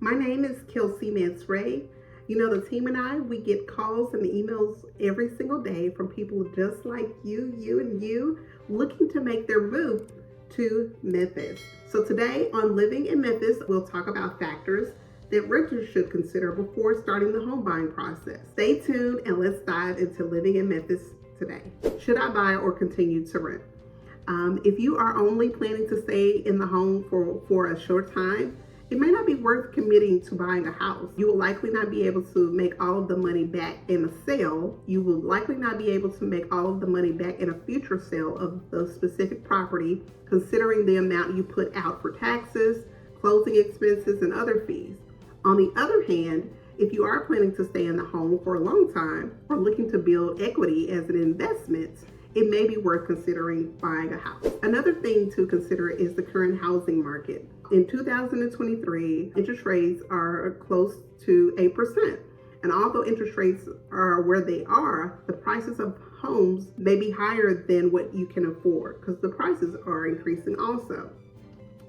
My name is Kelsey Mansray. You know, the team and I, we get calls and emails every single day from people just like you, looking to make their move to Memphis. So today on Living in Memphis, we'll talk about factors that renters should consider before starting the home buying process. Stay tuned and let's dive into living in Memphis today. Should I buy or continue to rent? If you are only planning to stay in the home for a short time, it may not be worth committing to buying a house. You will likely not be able to make all of the money back in a sale. You will likely not be able to make all of the money back in a future sale of the specific property, considering the amount you put out for taxes, closing expenses, and other fees. On the other hand, if you are planning to stay in the home for a long time or looking to build equity as an investment, it may be worth considering buying a house. Another thing to consider is the current housing market. In 2023, interest rates are close to 8%. And although interest rates are where they are, the prices of homes may be higher than what you can afford because the prices are increasing also.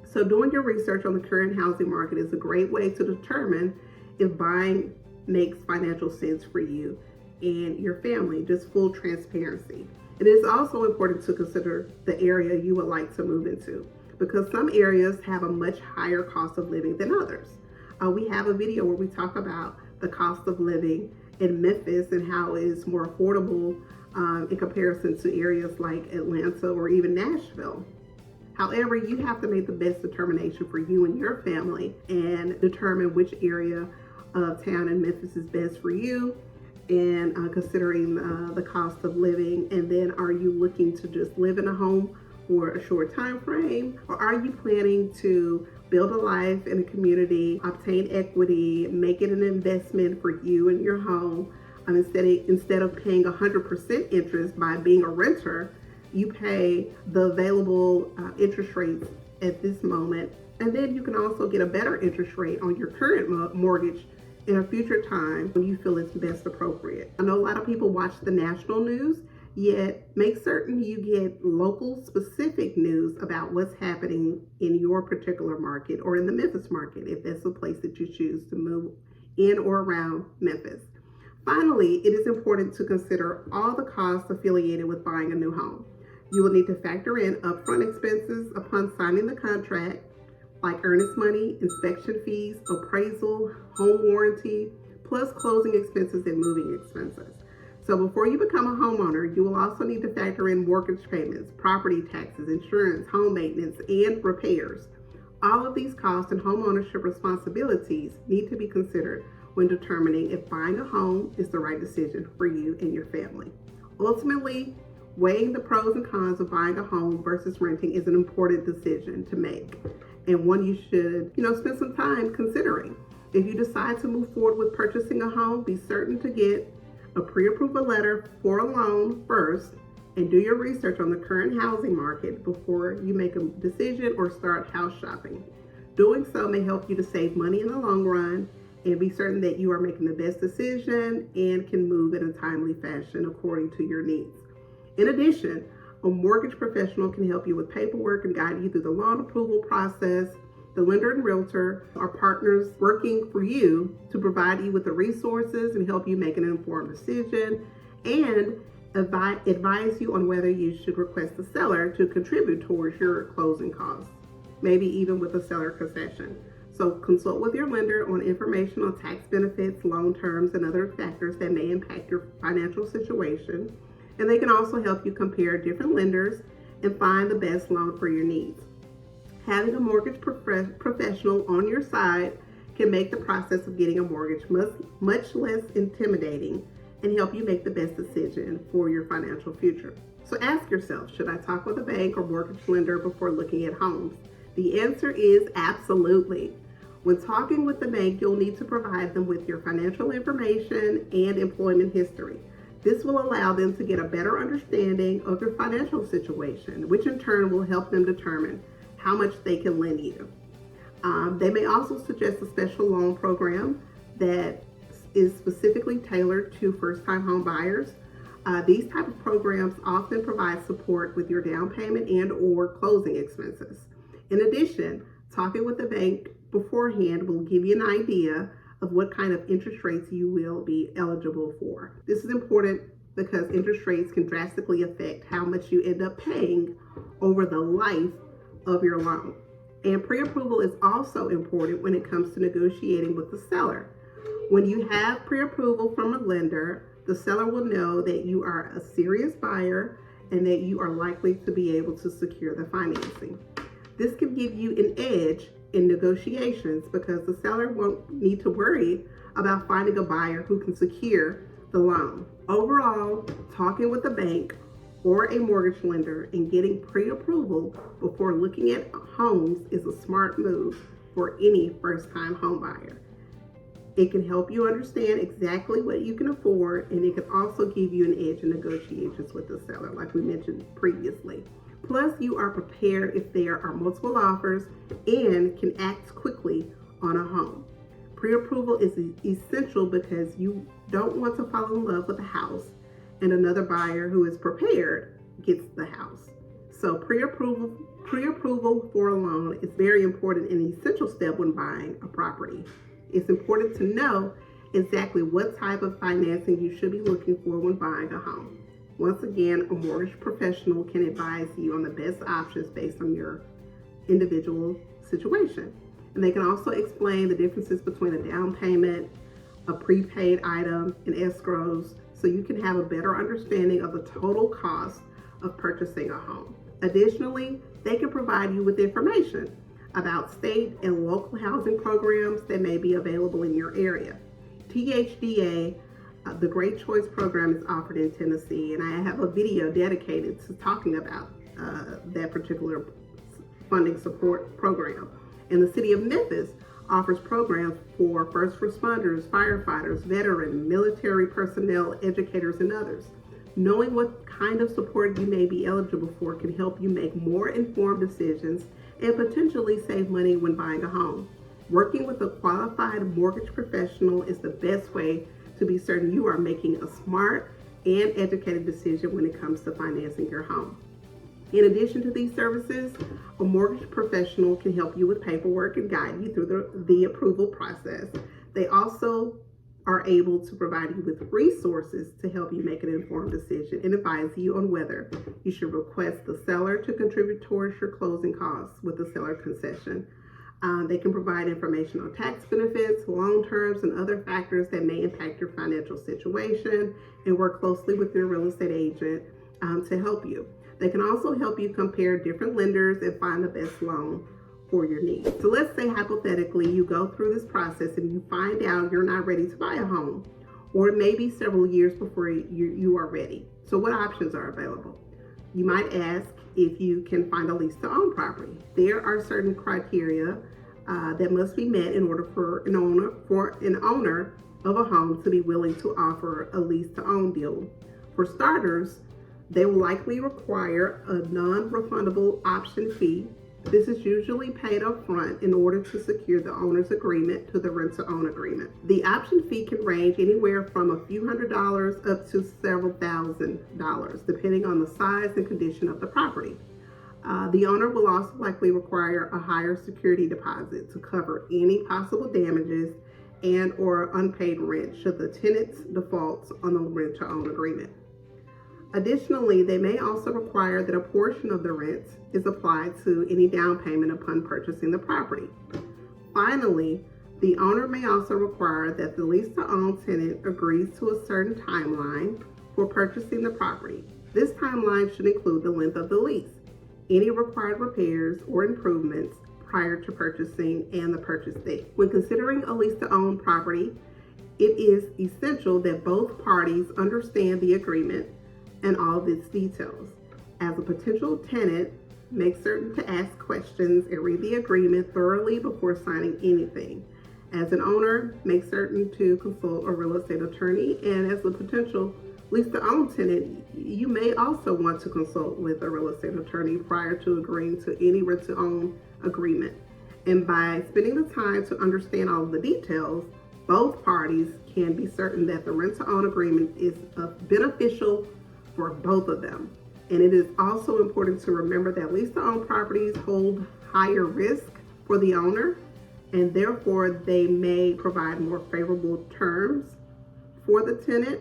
So doing your research on the current housing market is a great way to determine if buying makes financial sense for you and your family, just full transparency. It is also important to consider the area you would like to move into because some areas have a much higher cost of living than others. We have a video where we talk about the cost of living in Memphis and how it is more affordable in comparison to areas like Atlanta or even Nashville. However, you have to make the best determination for you and your family and determine which area of town in Memphis is best for you and considering the cost of living. And then are you looking to just live in a home for a short time frame, or are you planning to build a life in a community, obtain equity, make it an investment for you and your home? Instead of paying 100% interest by being a renter, you pay the available interest rates at this moment, and then you can also get a better interest rate on your current mortgage in a future time when you feel it's best appropriate. I know a lot of people watch the national news, yet make certain you get local specific news about what's happening in your particular market or in the Memphis market, if that's the place that you choose to move in or around Memphis. Finally, it is important to consider all the costs affiliated with buying a new home. You will need to factor in upfront expenses upon signing the contract, like earnest money, inspection fees, appraisal, home warranty, plus closing expenses and moving expenses. So before you become a homeowner, you will also need to factor in mortgage payments, property taxes, insurance, home maintenance, and repairs. All of these costs and home ownership responsibilities need to be considered when determining if buying a home is the right decision for you and your family. Ultimately, weighing the pros and cons of buying a home versus renting is an important decision to make, and one you should, spend some time considering. If you decide to move forward with purchasing a home, be certain to get a pre-approval letter for a loan first and do your research on the current housing market before you make a decision or start house shopping. Doing so may help you to save money in the long run and be certain that you are making the best decision and can move in a timely fashion according to your needs. In addition, a mortgage professional can help you with paperwork and guide you through the loan approval process. The lender and realtor are partners working for you to provide you with the resources and help you make an informed decision and advise you on whether you should request the seller to contribute towards your closing costs, maybe even with a seller concession. So consult with your lender on information on tax benefits, loan terms, and other factors that may impact your financial situation. And they can also help you compare different lenders and find the best loan for your needs. Having a mortgage professional on your side can make the process of getting a mortgage much less intimidating and help you make the best decision for your financial future. So ask yourself, should I talk with a bank or mortgage lender before looking at homes? The answer is absolutely. When talking with the bank, you'll need to provide them with your financial information and employment history. This will allow them to get a better understanding of your financial situation, which in turn will help them determine how much they can lend you. They may also suggest a special loan program that is specifically tailored to first-time home buyers. These type of programs often provide support with your down payment and or closing expenses. In addition, talking with the bank beforehand will give you an idea of what kind of interest rates you will be eligible for. This is important because interest rates can drastically affect how much you end up paying over the life of your loan. And pre-approval is also important when it comes to negotiating with the seller. When you have pre-approval from a lender, the seller will know that you are a serious buyer and that you are likely to be able to secure the financing. This can give you an edge in negotiations because the seller won't need to worry about finding a buyer who can secure the loan. Overall, talking with a bank or a mortgage lender and getting pre-approval before looking at homes is a smart move for any first-time home buyer. It can help you understand exactly what you can afford, and it can also give you an edge in negotiations with the seller, like we mentioned previously. Plus, you are prepared if there are multiple offers and can act quickly on a home. Pre-approval is essential because you don't want to fall in love with a house and another buyer who is prepared gets the house. So pre-approval for a loan is very important and an essential step when buying a property. It's important to know exactly what type of financing you should be looking for when buying a home. Once again, a mortgage professional can advise you on the best options based on your individual situation. And they can also explain the differences between a down payment, a prepaid item, and escrows, so you can have a better understanding of the total cost of purchasing a home. Additionally, they can provide you with information about state and local housing programs that may be available in your area. THDA, the Great Choice Program, is offered in Tennessee, and I have a video dedicated to talking about that particular funding support program. And the city of Memphis offers programs for first responders, firefighters, veterans, military personnel, educators, and others. Knowing what kind of support you may be eligible for can help you make more informed decisions and potentially save money when buying a home. Working with a qualified mortgage professional is the best way to be certain you are making a smart and educated decision when it comes to financing your home. In addition to these services, a mortgage professional can help you with paperwork and guide you through the approval process. They also are able to provide you with resources to help you make an informed decision and advise you on whether you should request the seller to contribute towards your closing costs with the seller concession. They can provide information on tax benefits, loan terms, and other factors that may impact your financial situation, and work closely with your real estate agent to help you. They can also help you compare different lenders and find the best loan for your needs. So let's say hypothetically you go through this process and you find out you're not ready to buy a home, or it may be several years before you are ready. So what options are available? You might ask if you can find a lease to own property. There are certain criteria that must be met in order for an owner of a home to be willing to offer a lease to own deal. For starters, they will likely require a non-refundable option fee. This is usually paid up front in order to secure the owner's agreement to the rent-to-own agreement. The option fee can range anywhere from a few $100s up to several $1,000s, depending on the size and condition of the property. The owner will also likely require a higher security deposit to cover any possible damages and or unpaid rent should the tenants default on the rent-to-own agreement. Additionally, they may also require that a portion of the rent is applied to any down payment upon purchasing the property. Finally, the owner may also require that the lease-to-own tenant agrees to a certain timeline for purchasing the property. This timeline should include the length of the lease, any required repairs or improvements prior to purchasing, and the purchase date. When considering a lease-to-own property, it is essential that both parties understand the agreement and all of its details. As a potential tenant, make certain to ask questions and read the agreement thoroughly before signing anything. As an owner, make certain to consult a real estate attorney, and as a potential lease-to-own tenant, you may also want to consult with a real estate attorney prior to agreeing to any rent-to-own agreement. And by spending the time to understand all of the details, both parties can be certain that the rent-to-own agreement is beneficial for both of them. And it is also important to remember that lease-to-own properties hold higher risk for the owner and therefore they may provide more favorable terms for the tenant.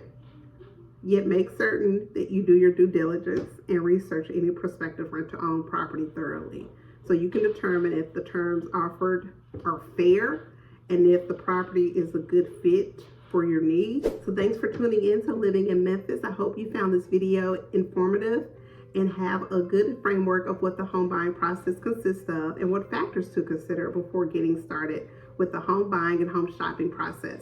Yet make certain that you do your due diligence and research any prospective rent-to-own property thoroughly, so you can determine if the terms offered are fair and if the property is a good fit for your needs. So thanks for tuning in to Living in Memphis. I hope you found this video informative and have a good framework of what the home buying process consists of and what factors to consider before getting started with the home buying and home shopping process.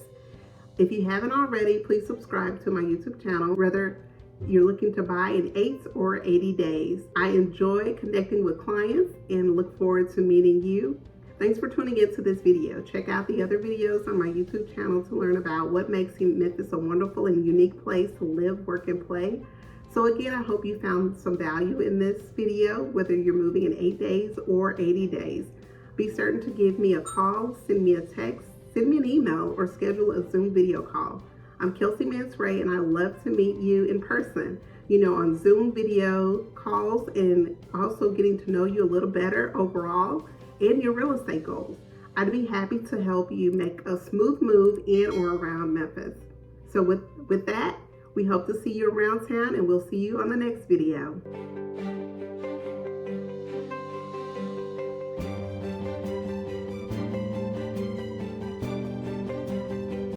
If you haven't already, please subscribe to my YouTube channel, whether you're looking to buy in 8 or 80 days. I enjoy connecting with clients and look forward to meeting you. Thanks for tuning into this video. Check out the other videos on my YouTube channel to learn about what makes Memphis a wonderful and unique place to live, work, and play. So again, I hope you found some value in this video, whether you're moving in 8 days or 80 days. Be certain to give me a call, send me a text, send me an email, or schedule a Zoom video call. I'm Kelsey Mansray, and I love to meet you in person, on Zoom video calls, and also getting to know you a little better overall and your real estate goals. I'd be happy to help you make a smooth move in or around Memphis. So with that, we hope to see you around town, and we'll see you on the next video.